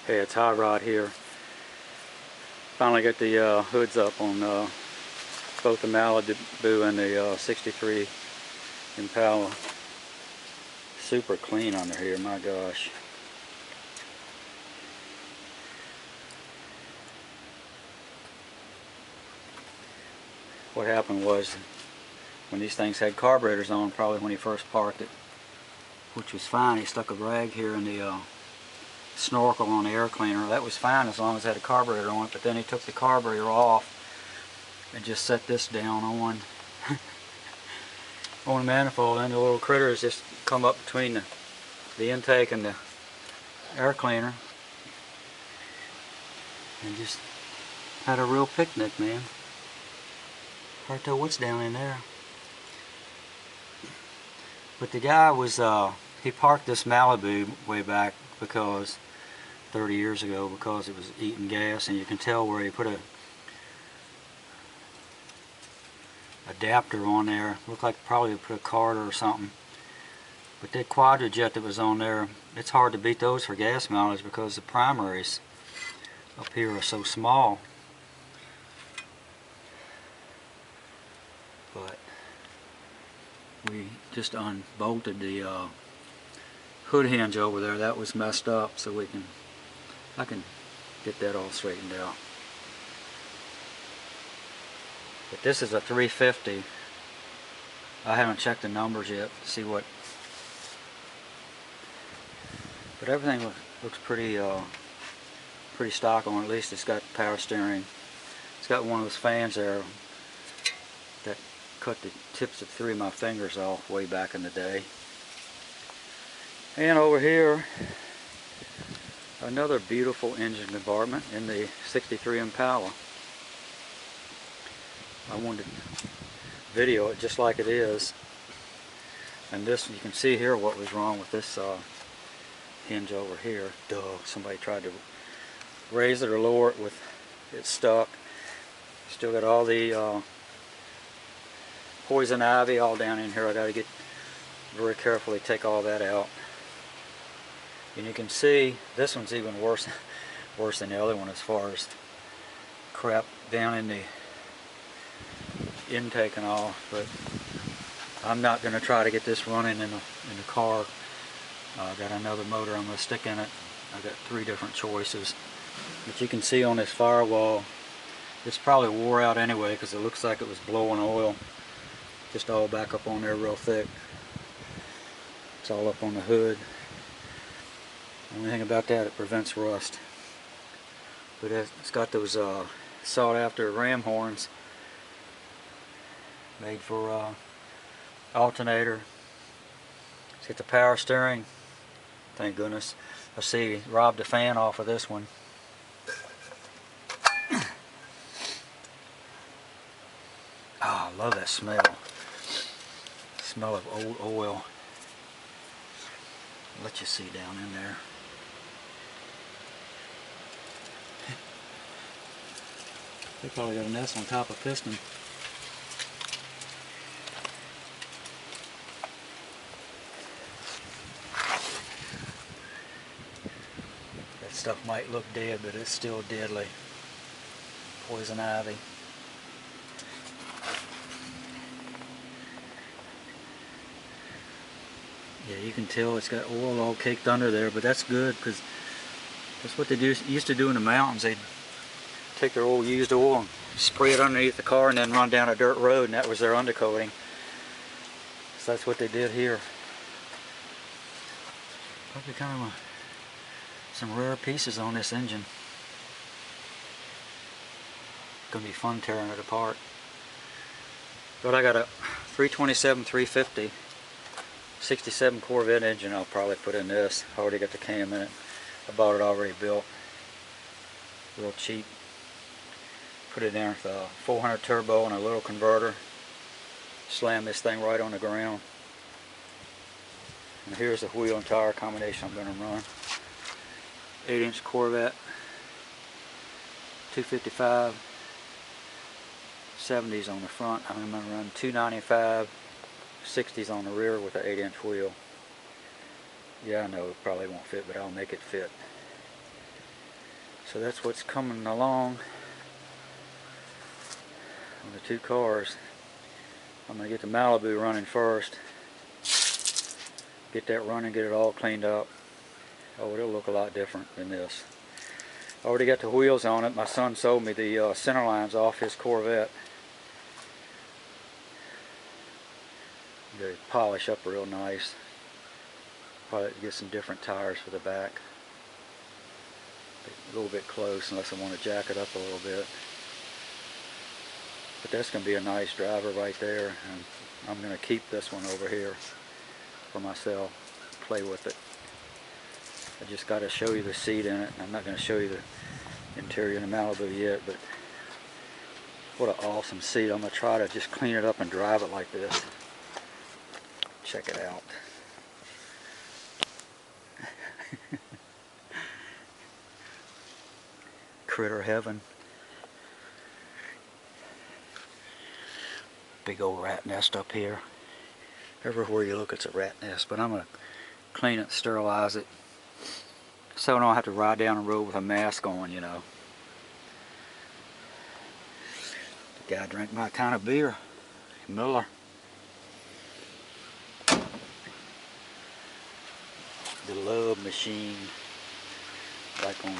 Hey, it's Hotrod here. Finally got the hoods up on both the Malibu and the 63 Impala. Super clean under here, my gosh. What happened was, when these things had carburetors on, probably when he first parked it, which was fine, he stuck a rag here in the snorkel on the air cleaner. That was fine as long as it had a carburetor on it, but then he took the carburetor off and just set this down on on the manifold, and the little critters just come up between the intake and the air cleaner and just had a real picnic, man. Hard to tell what's down in there. But the guy was, he parked this Malibu way back because 30 years ago, because it was eating gas, and you can tell where he put a adapter on there. Looked like probably put a card or something. But that quadrajet that was on there, it's hard to beat those for gas mileage because the primaries up here are so small. But we just unbolted the hood hinge over there. That was messed up, so I can get that all straightened out. But this is a 350. I haven't checked the numbers yet to see what. But everything looks pretty pretty stock on. At least it's got power steering. It's got one of those fans there that cut the tips of 3 of my fingers off way back in the day. And over here, another beautiful engine compartment in the 63 Impala. I wanted to video it just like it is. And this, you can see here what was wrong with this hinge over here. Duh, somebody tried to raise it or lower it with it stuck. Still got all the poison ivy all down in here. I got to get very carefully take all that out. And you can see this one's even worse than the other one as far as crap down in the intake and all. But I'm not going to try to get this running in the car. I got another motor I'm going to stick in it. I got 3 different choices. But you can see on this firewall, it's probably wore out anyway because it looks like it was blowing oil. Just all back up on there real thick. It's all up on the hood. The only thing about that, it prevents rust. But it's got those sought after ram horns made for alternator. It's got the power steering. Thank goodness. I see, robbed the fan off of this one. Oh, I love that smell. Smell of old oil. I'll let you see down in there. They probably got a nest on top of piston. That stuff might look dead, but it's still deadly. Poison ivy. Yeah, you can tell it's got oil all caked under there, but that's good because that's what they used to do in the mountains. They'd take their old used oil and spray it underneath the car and then run down a dirt road, and that was their undercoating. So that's what they did here. Probably kind of some rare pieces on this engine. It's going to be fun tearing it apart. But I got a 327 350 67 Corvette engine I'll probably put in this. I already got the cam in it. I bought it already built. Real cheap. Put it in with a 400 turbo and a little converter. Slam this thing right on the ground. And here's the wheel and tire combination I'm going to run. 8-inch Corvette. 255. 70s on the front. I'm going to run 295. 60s on the rear with an 8-inch wheel. Yeah, I know it probably won't fit, but I'll make it fit. So that's what's coming along on the two cars. I'm going to get the Malibu running first. Get that running, get it all cleaned up. Oh, it'll look a lot different than this. I already got the wheels on it. My son sold me the center lines off his Corvette. They polish up real nice. Probably get some different tires for the back. A little bit close unless I want to jack it up a little bit. But that's going to be a nice driver right there, and I'm going to keep this one over here for myself, play with it. I just got to show you the seat in it. I'm not going to show you the interior of the Malibu yet, but what an awesome seat. I'm going to try to just clean it up and drive it like this. Check it out. Critter heaven. Big old rat nest up here. Everywhere you look it's a rat nest, but I'm going to clean it, sterilize it, so I don't have to ride down the road with a mask on, you know. The guy drank my kind of beer, Miller. The love machine, like on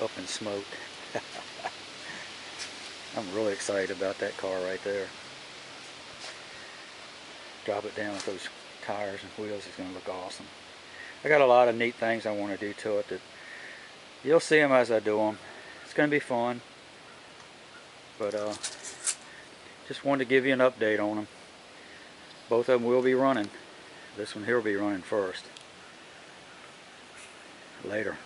Up in Smoke. I'm really excited about that car right there. Drop it down with those tires and wheels is going to look awesome. I got a lot of neat things I want to do to it that you'll see them as I do them. It's going to be fun, but just wanted to give you an update on them. Both of them will be running. This one here will be running first. Later.